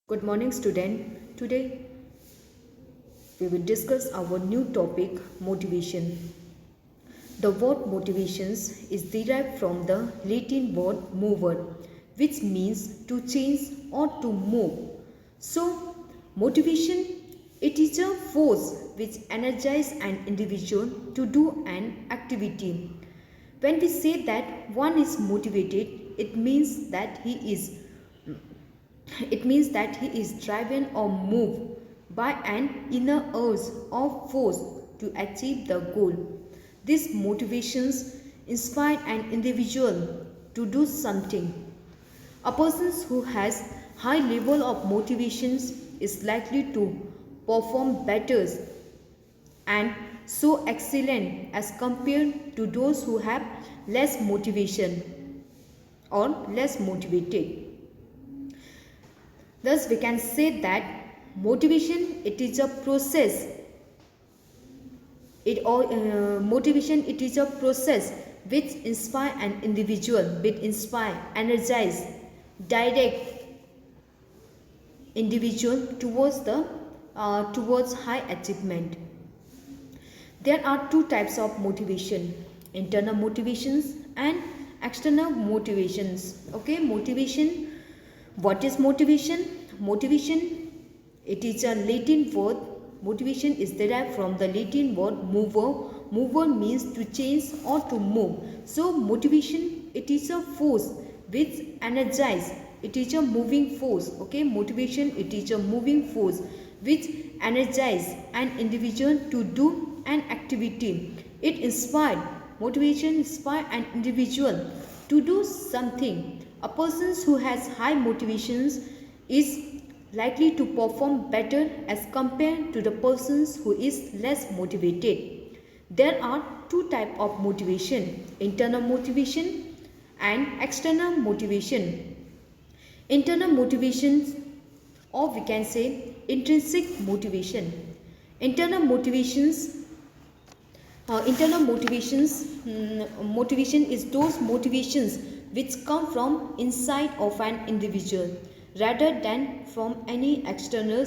Good morning, student. Today we will discuss our new topic, motivation. The word motivations is derived from the Latin word mover, which means to change or to move. So, motivation it is a force which energizes an individual to do an activity. When we say that one is motivated, it means that he is driven or moved by an inner urge or force to achieve the goal. These motivations inspire an individual to do something. A person who has high level of motivations is likely to perform better and so excellent as compared to those who have less motivation or less motivated. Thus, we can say that motivation it is a process. Motivation it is a process which inspire an individual, which inspire, energize, direct individual towards high achievement. There are two types of motivation: internal motivations and external motivations. Okay, motivation. What is motivation? Motivation, it is a Latin word. Motivation is derived from the Latin word mover. Mover means to change or to move. So motivation, it is a force which energizes. It is a moving force. Okay, motivation, it is a moving force which energizes an individual to do an activity. It inspired. Motivation inspires an individual to do something. A person who has high motivations is likely to perform better as compared to the persons who is less motivated. There are two types of motivation: internal motivation and external motivation. Internal motivations, or we can say intrinsic motivation. Internal motivations motivation is those motivations which come from inside of an individual rather than from any external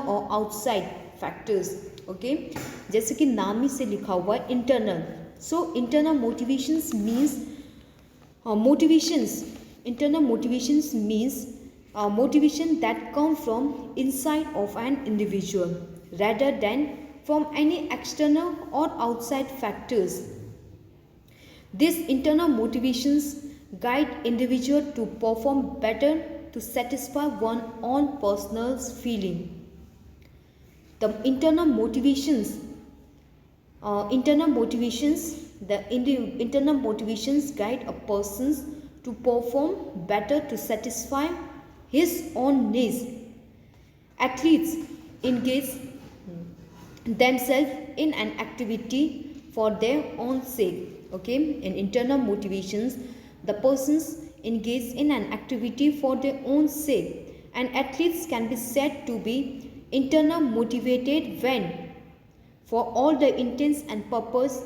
or outside factors. Okay, जैसे कि नाम ही से लिखा हुआ है internal. So internal motivations means internal motivations means motivation that come from inside of an individual rather than from any external or outside factors. These internal motivations guide individual to perform better to satisfy one's own personal feeling. The internal motivations guide a person to perform better to satisfy his own needs. Athletes engage themselves in an activity for their own sake. Okay, in internal motivations, the persons engage in an activity for their own sake, and athletes can be said to be internal motivated when, for all the intents and purpose,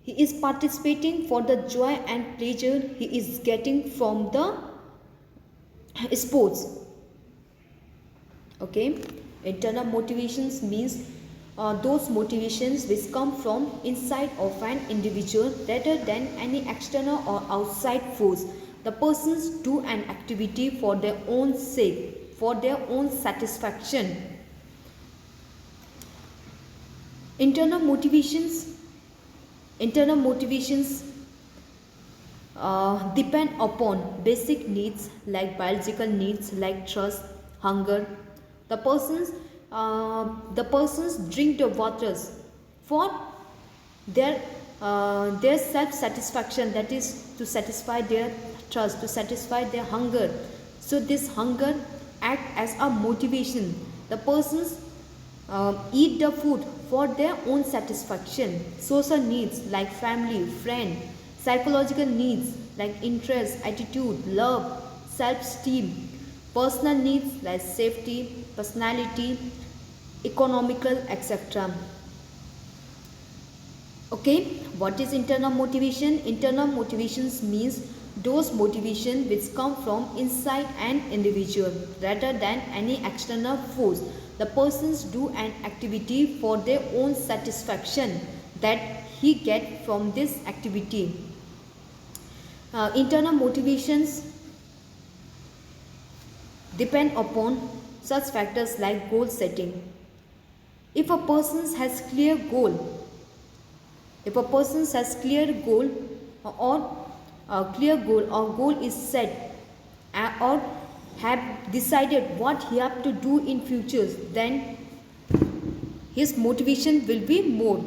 he is participating for the joy and pleasure he is getting from the sports. Okay, internal motivations means those motivations which come from inside of an individual rather than any external or outside force. The persons do an activity for their own sake, for their own satisfaction. Internal motivations depend upon basic needs like biological needs like thirst, hunger. The persons drink the waters for their self-satisfaction, that is to satisfy their thirst, to satisfy their hunger. So this hunger act as a motivation. The persons eat the food for their own satisfaction. Social needs like family, friend, psychological needs like interest, attitude, love, self-esteem, personal needs like safety, personality, economical, etc. Okay, what is internal motivation? Internal motivations means those motivation which come from inside an individual rather than any external force. The persons do an activity for their own satisfaction that he get from this activity. Internal motivations depend upon such factors like goal setting. If a person has clear goal, if a person has clear goal or goal is set or have decided what he have to do in futures, then his motivation will be more.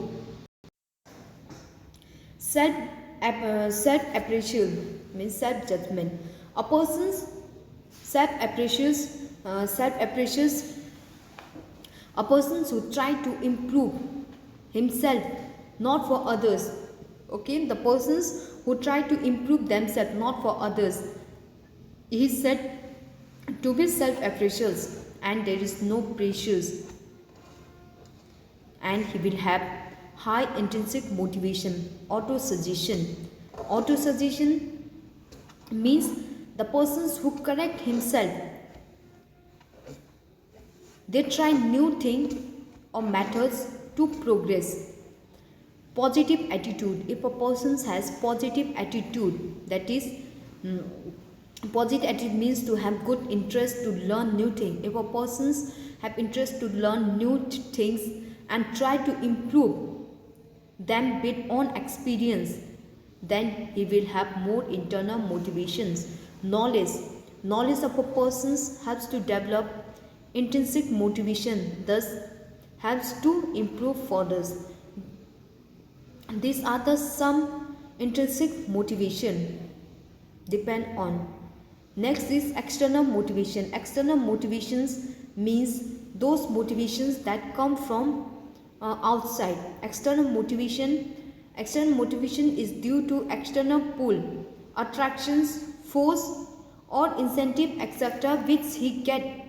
Self appreciation means self judgment. A person's self appreciates a person who try to improve himself, not for others. Okay, the persons who try to improve themselves, not for others, he is said to be self-appraisals, and there is no pressures, and he will have high intrinsic motivation. Auto-suggestion means the persons who correct himself, they try new things or methods to progress. Positive attitude. If a person has positive attitude, that is, positive attitude means to have good interest to learn new things. If a person have interest to learn new things and try to improve them with on experience, then he will have more internal motivations. Knowledge of a person helps to develop intrinsic motivation, thus helps to improve further. These are the some intrinsic motivation depend on. Next is external motivation. External motivations means those motivations that come from outside. External motivation is due to external pull, attractions, force or incentive, etc., which he get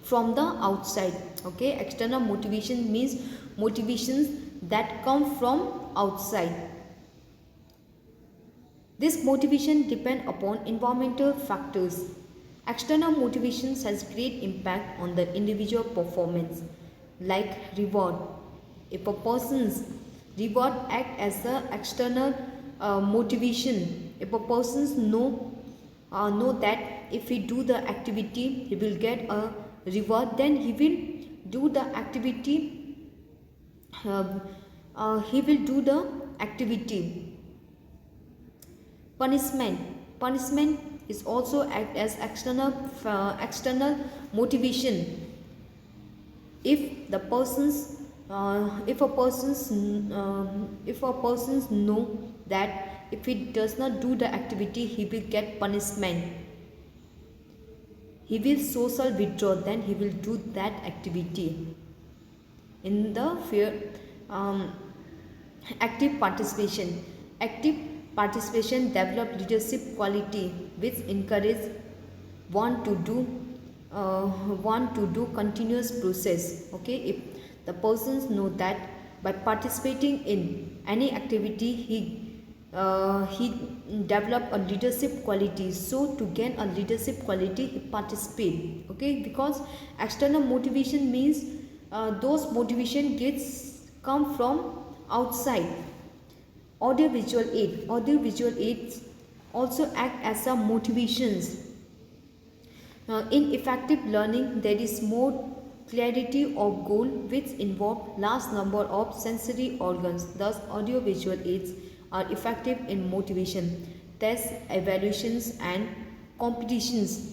from the outside. Okay, external motivation means motivations that come from outside. This motivation depend upon environmental factors. External motivations has great impact on the individual performance, like reward. If a person's reward act as the external motivation, if a person's know that if he do the activity he will get a reward, then he will do the activity. Punishment is also act as external motivation. If the persons if a person's know that if he does not do the activity he will get punishment, he will social withdraw, then he will do that activity. In the active participation develop leadership quality which encourage one to do continuous process. Okay, if the persons know that by participating in any activity he develop a leadership quality, so to gain a leadership quality he participate. Okay, because external motivation means those motivation come from outside. Audiovisual aids also act as a motivations. In effective learning there is more clarity of goal which involve large number of sensory organs. Thus audiovisual aids are effective in motivation, tests, evaluations and competitions.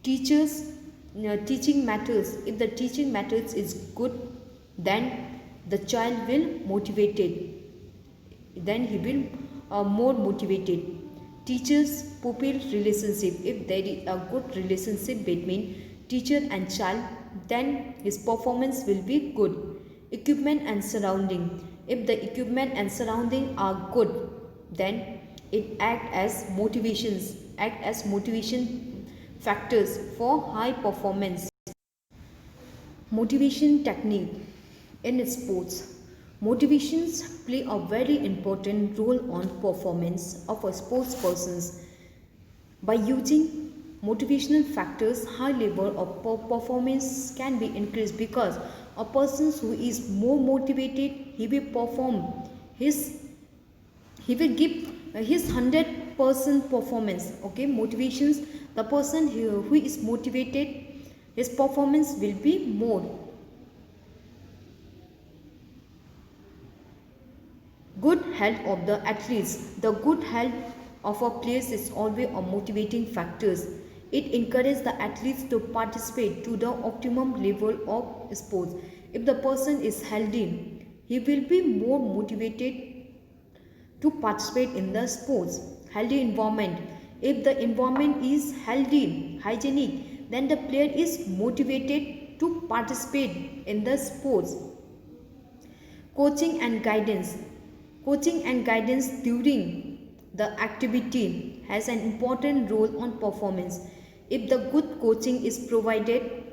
Teaching methods. If the teaching methods is good, then the child will motivated, then he will more motivated. Teachers pupil relationship. If there is a good relationship between teacher and child, then his performance will be good. Equipment and surrounding. If the equipment and surrounding are good, then it act as motivation factors for high performance. Motivation technique. In sports, motivations play a very important role on performance of a sports persons. By using motivational factors, high level of performance can be increased because a person who is more motivated, he will perform his he will give his 100% performance. Okay, motivations, the person who is motivated, his performance will be more. Good health of the athletes. The good health of a players is always a motivating factors. It encourages the athletes to participate to the optimum level of sports. If the person is healthy, he will be more motivated to participate in the sports. Healthy environment. If the environment is healthy, hygienic, then the player is motivated to participate in the sports. Coaching and guidance. Coaching and guidance during the activity has an important role on performance. If the good coaching is provided,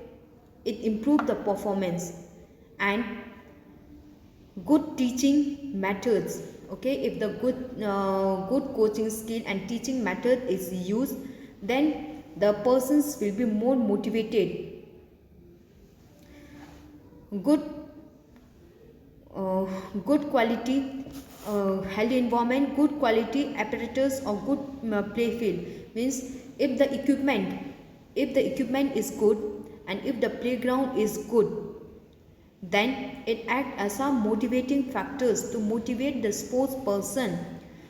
it improves the performance. And good teaching methods. Okay, if the good coaching skill and teaching method is used, then the persons will be more motivated. Good quality healthy environment, good quality apparatus or good play field means if the equipment is good and if the playground is good, then it acts as a motivating factors to motivate the sports person.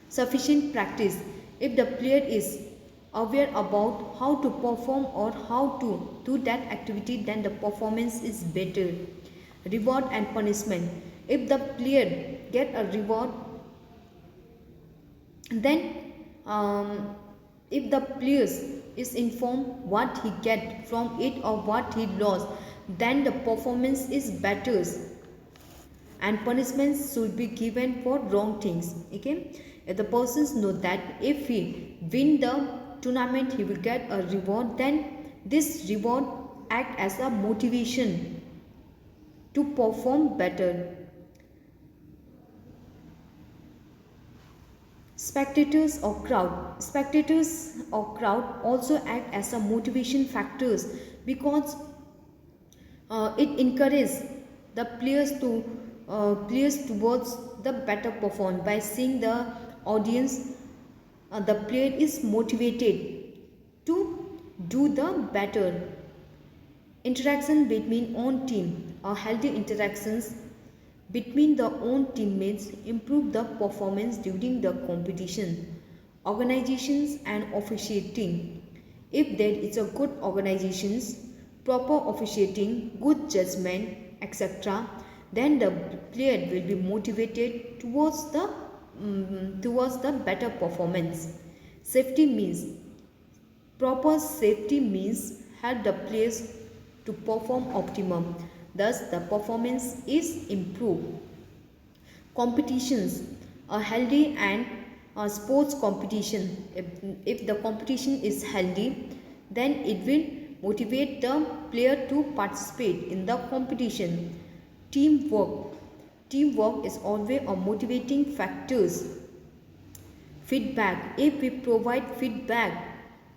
Sufficient practice. If the player is aware about how to perform or how to do that activity, then the performance is better. Reward and punishment. If the player get a reward, then if the player is informed what he get from it or what he lost, then the performance is better. And punishments should be given for wrong things. Okay, if the persons know that if he win the tournament he will get a reward, then this reward act as a motivation to perform better. Spectators or crowd also act as a motivation factors because it encourages the players towards the better performance. By seeing the audience, the player is motivated to do the better. Interaction between own team or healthy interactions between the own teammates improve the performance during the competition. Organizations and officiating. If there is a good organizations, proper officiating, good judgment, etc., then the player will be motivated towards the better performance. Safety means proper safety means help the players to perform optimum. Thus, the performance is improved. Competitions, a healthy and a sports competition. If the competition is healthy, then it will motivate the player to participate in the competition. Teamwork. Teamwork is always a motivating factors. Feedback. If we provide feedback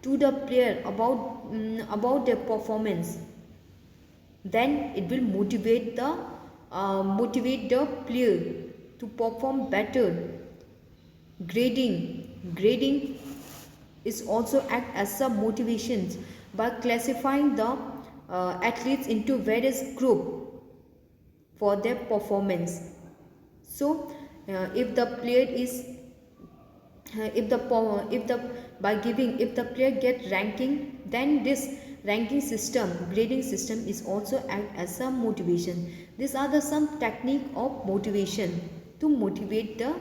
to the player about their performance, then it will motivate the player to perform better. Grading is also act as a motivation by classifying the athletes into various group for their performance. So if the player is if the player get ranking, then this grading system is also act as a motivation. These are the some technique of motivation to motivate the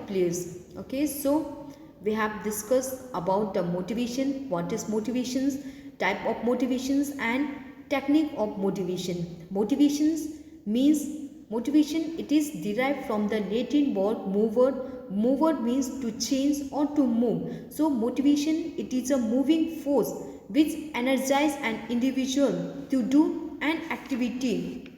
players. Okay, so we have discussed about the motivation, what is motivations, type of motivations and technique of motivation. Motivations means motivation, it is derived from the Latin word mover. Mover means to change or to move. So motivation, it is a moving force which energizes an individual to do an activity.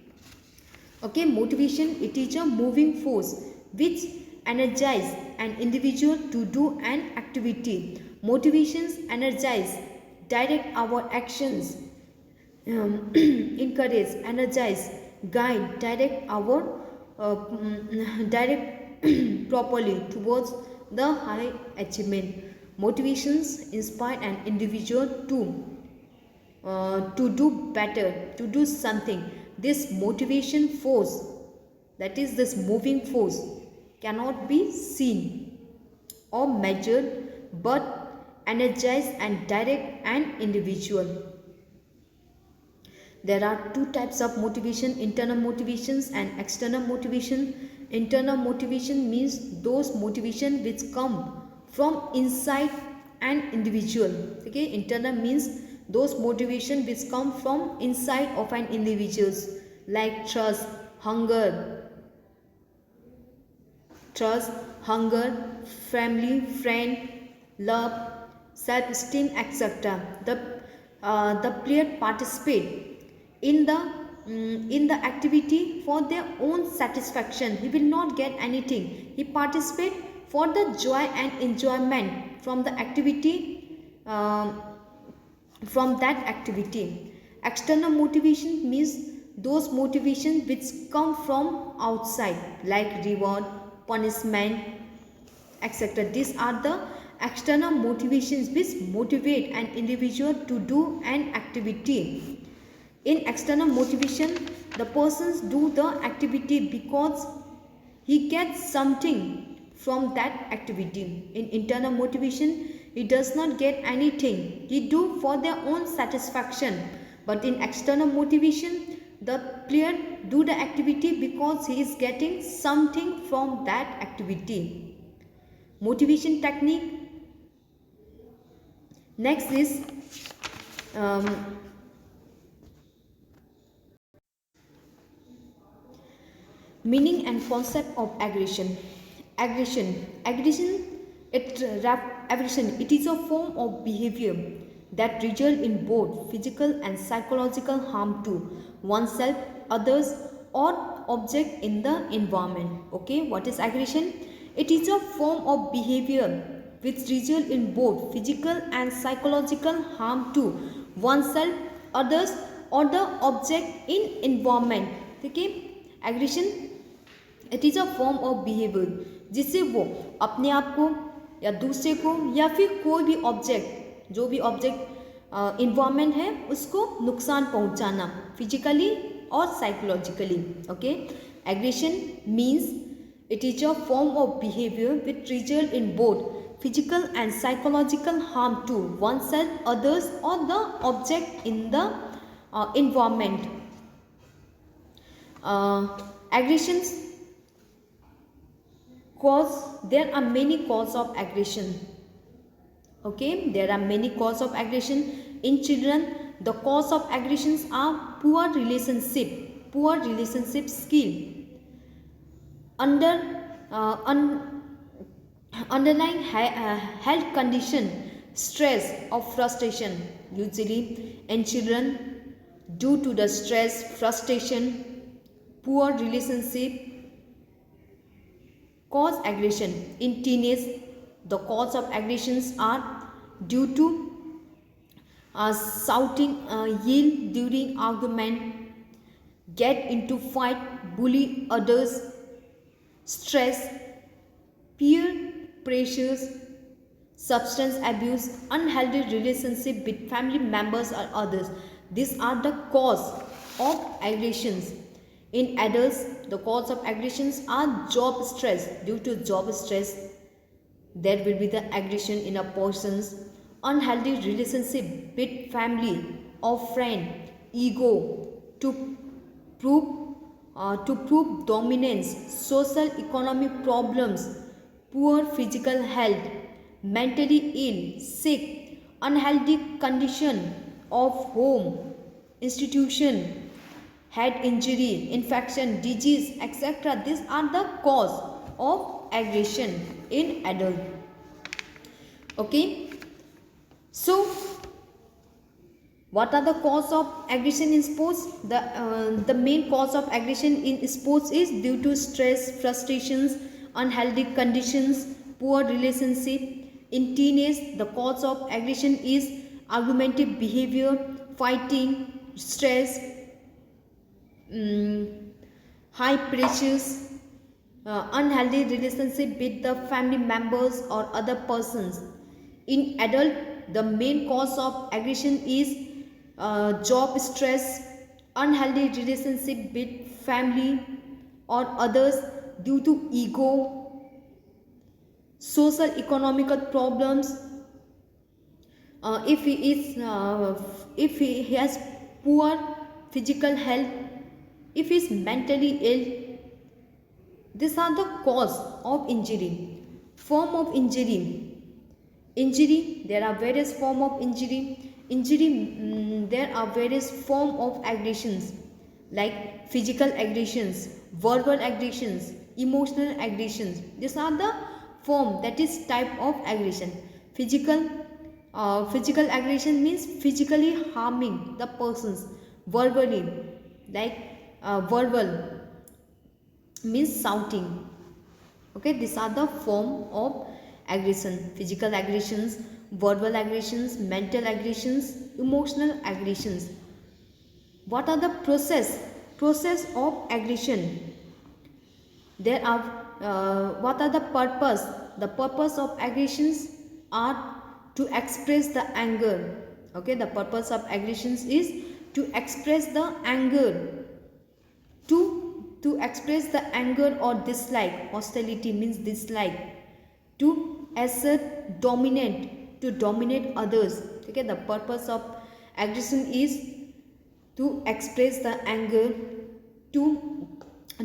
Okay, motivation, it is a moving force which energize an individual to do an activity. Motivations energize, direct our actions, encourage, energize, guide, direct our direct properly towards the high achievement. Motivations inspire an individual to do better, to do something. This motivation force, that is this moving force, cannot be seen or measured but energize and direct an individual. There are two types of motivation, internal motivations and external motivation. Internal motivation means those motivation which come from inside an individual. Okay, internal means those motivation which come from inside of an individual, like trust, hunger, family, friend, love, self-esteem, etc. The player participate in the activity for their own satisfaction. He will not get anything. He participate for the joy and enjoyment from the activity, from that activity. External motivation means those motivations which come from outside, like reward, punishment, etc. These are the external motivations which motivate an individual to do an activity. In external motivation, the persons do the activity because he gets something from that activity. In internal motivation, he does not get anything. He do for their own satisfaction. But in external motivation, the player do the activity because he is getting something from that activity. Motivation technique. Next is meaning and concept of aggression. Aggression. It is a form of behavior that result in both physical and psychological harm to oneself, others, or object in the environment. Okay, what is aggression? It is a form of behavior which result in both physical and psychological harm to oneself, others, or the object in environment. Okay, aggression, it is a form of behaviour जिससे वो अपने आप को या दूसरे को या फिर कोई भी ऑब्जेक्ट, जो भी ऑब्जेक्ट इन्वायरमेंट है, उसको नुकसान पहुंचाना फिजिकली और psychologically. Okay, aggression means it is a form of behaviour which result in both physical and psychological harm to oneself, others, or the object in the environment. Aggressions cause, there are many causes of aggression. Okay, there are many causes of aggression in children. The cause of aggressions are poor relationship skill, underlying health condition, stress or frustration. Usually in children, due to the stress, frustration, poor relationship cause aggression. In teenage, the cause of aggressions are due to shouting, yell during argument, get into fight, bully others, stress, peer pressures, substance abuse, unhealthy relationship with family members or others. These are the cause of aggressions. In adults, the cause of aggressions are job stress. Due to job stress, there will be the aggression in a person's unhealthy relationship with family or friend, ego to prove dominance, social economic problems, poor physical health, mentally ill, sick, unhealthy condition of home, institution, head injury, infection, disease, etc. These are the cause of aggression in adult. Okay, so What are the cause of aggression in sports? The main cause of aggression in sports is due to stress, frustrations, unhealthy conditions, poor relationship. In teenage, the cause of aggression is argumentative behavior, fighting, stress, high pressures, unhealthy relationship with the family members or other persons. In adult, the main cause of aggression is job stress, unhealthy relationship with family or others due to ego, social economical problems. If he has poor physical health, if he is mentally ill, these are the cause of injury. Form of injury. Injury, there are various form of injury. There are various form of aggressions like physical aggressions, verbal aggressions, emotional aggressions. These are the form, that is type of aggression. Physical aggression means physically harming the persons verbally, like verbal means shouting. Okay, these are the form of aggression: physical aggressions, verbal aggressions, mental aggressions, emotional aggressions. What are the process of aggression? There are what are the purpose? The purpose of aggressions are to express the anger. Okay, the purpose of aggressions is to express the anger, to express the anger or dislike. Hostility means dislike. To assert dominant, to dominate others. Okay, the purpose of aggression is to express the anger, to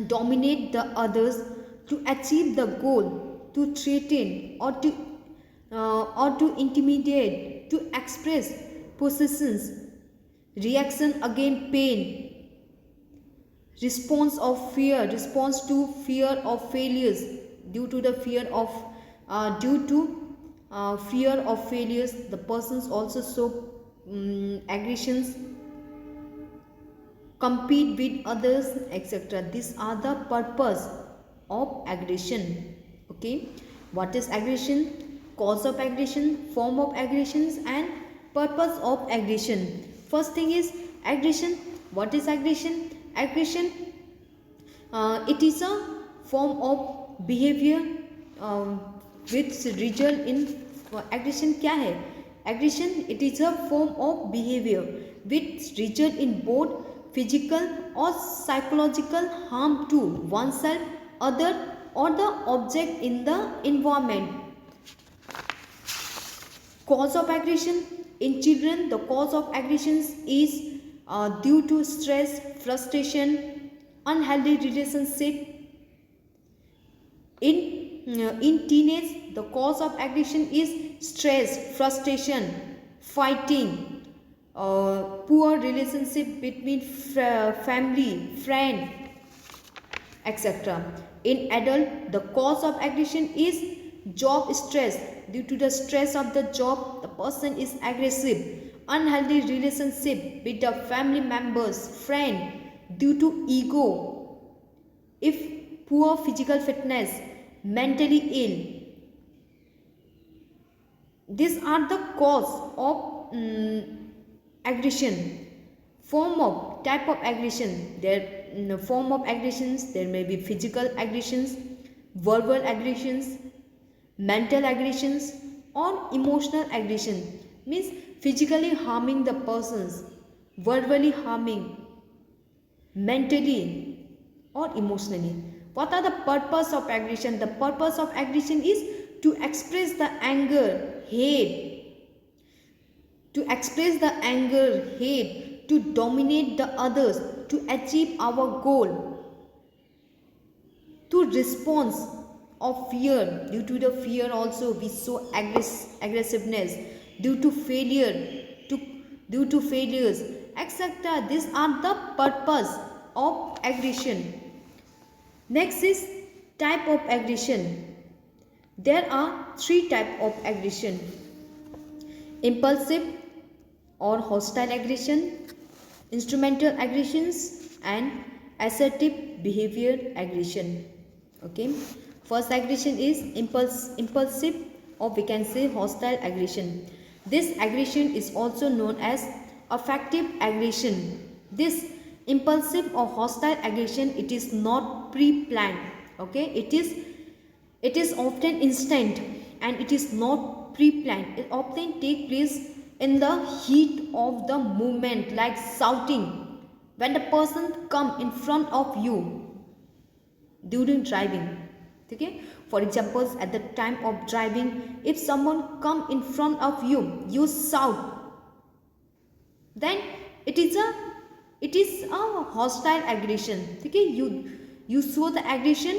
dominate the others, to achieve the goal, to threaten or to intimidate, to express possessions, reaction against pain, response to fear of failures. Due to the fear of fear of failures, the persons also show aggressions, compete with others, etc. These are the purpose of aggression. Okay, what is aggression? Cause of aggression, form of aggressions, and purpose of aggression. First thing is aggression. What is aggression? Aggression, it is a form of behavior which result in aggression. क्या है aggression? It is a form of behavior which result in both physical or psychological harm to oneself, other, or the object in the environment. Cause of aggression in children, the cause of aggressions is due to stress, frustration, unhealthy relationship. In teenage, the cause of aggression is stress, frustration, fighting, poor relationship between family, friend, etc. In adult, the cause of aggression is job stress. Due to the stress of the job, the person is aggressive. Unhealthy relationship with the family members, friend, due to ego. If poor physical fitness, mentally ill. These are the cause of aggression. Form of type of aggression. There form of aggressions, there may be physical aggressions, verbal aggressions, mental aggressions, or emotional aggression. Means physically harming the persons, verbally harming, mentally or emotionally. What are the purpose of aggression? The purpose of aggression is to express the anger, hate, to dominate the others, to achieve our goal, to response of fear. Due to the fear also we show aggressiveness, due to failures, etc. These are the purpose of aggression. Next is type of aggression. There are three types of aggression: impulsive or hostile aggression, instrumental aggressions, and assertive behavior aggression. Okay, first aggression is impulsive, or we can say hostile aggression. This aggression is also known as affective aggression. This impulsive or hostile aggression, it is not pre-planned. Okay, it is often instant and it is not pre-planned. It often take place in the heat of the moment, like shouting when the person come in front of you during driving. Okay, for example, at the time of driving, if someone come in front of you, you shout, then it is a hostile aggression. Okay, you show the aggression,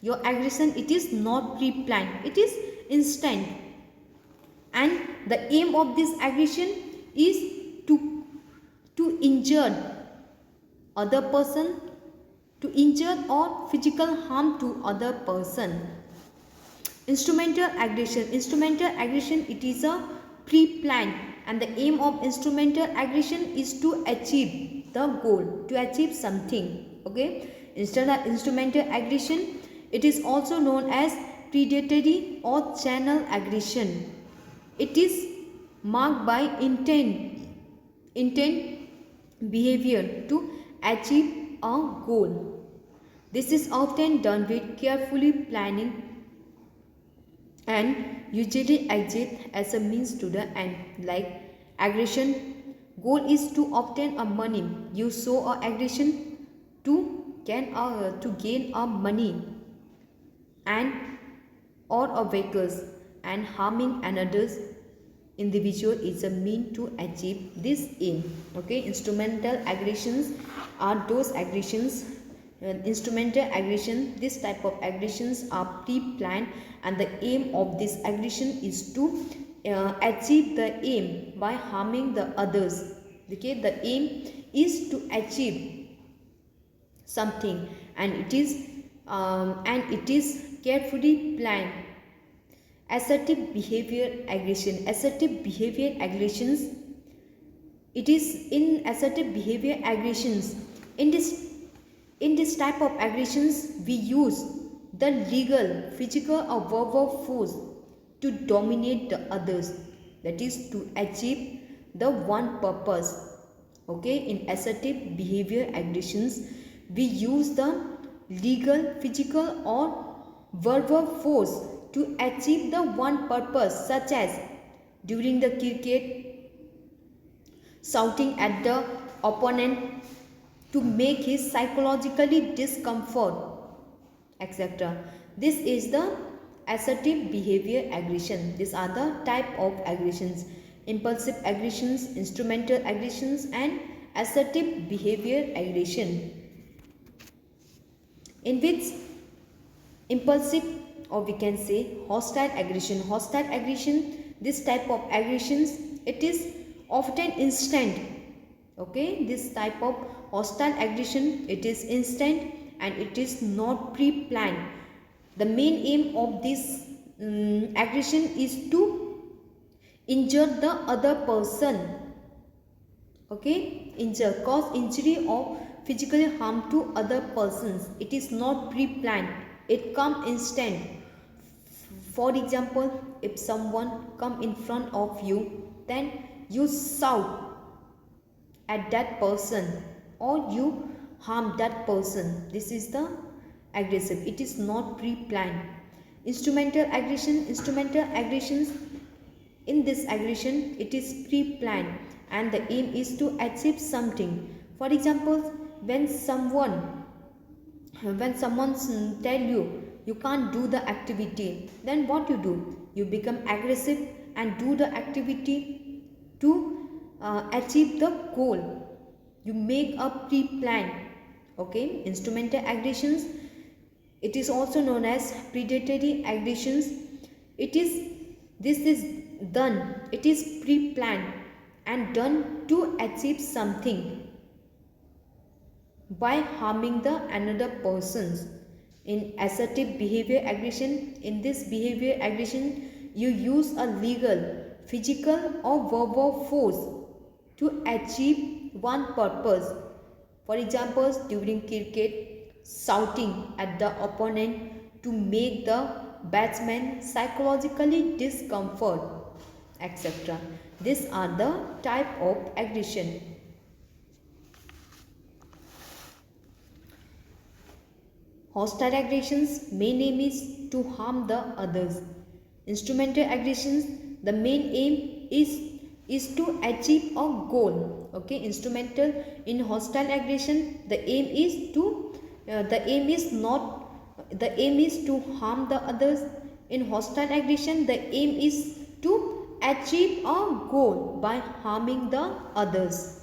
your aggression, it is not pre-planned, it is instant. And the aim of this aggression is to injure other person, to injure or physical harm to other person. Instrumental aggression, it is a pre-planned, and the aim of instrumental aggression is to achieve the goal, to achieve something. Okay, instrumental aggression, it is also known as predatory or channel aggression. It is marked by intent behavior to achieve a goal. This is often done with carefully planning and usually exist as a means to the end. Like aggression, goal is to obtain a money. You show a aggression to gain a money and or a vehicles, and harming another's individual is a mean to achieve this aim. Okay, instrumental aggressions are those aggressions, instrumental aggression, this type of aggressions are pre-planned, and the aim of this aggression is to achieve the aim by harming the others. Okay, the aim is to achieve something, and it is carefully planned. Assertive behavior aggressions, it is in assertive behavior aggressions, in this type of aggressions, we use the legal, physical or verbal force to dominate the others, that is to achieve the one purpose. Okay, in assertive behavior aggressions, we use the legal, physical or verbal force to achieve the one purpose, such as during the cricket, shouting at the opponent to make his psychologically discomfort, etc. This is the assertive behavior aggression. These are the type of aggressions: impulsive aggressions, instrumental aggressions, and assertive behavior aggression. In which impulsive, or we can say hostile aggression, this type of aggressions, it is often instant. Okay, this type of hostile aggression, it is instant and it is not pre-planned. The main aim of this aggression is to injure the other person. Okay, cause injury or physical harm to other persons. It is not pre-planned, it come instant. For example, if someone come in front of you, then you shout at that person or you harm that person. This is the aggressive, it is not pre-planned. Instrumental aggressions, in this aggression, it is pre-planned and the aim is to achieve something. For example, when someone tell you can't do the activity, then what you do? You become aggressive and do the activity to achieve the goal. You make a pre-plan. Okay, instrumental aggressions, it is also known as predatory aggressions. This is done, it is pre-planned and done to achieve something by harming the another persons. In assertive behavior aggression, in this behavior aggression, you use a legal, physical or verbal force to achieve one purpose. For example, during cricket, shouting at the opponent to make the batsman psychologically discomfort, etc. These are the type of aggression. Hostile aggressions, main aim is to harm the others. Instrumental aggressions, the main aim is to achieve a goal. Okay, instrumental. In hostile aggression, the aim is to harm the others. In hostile aggression, the aim is to achieve a goal by harming the others.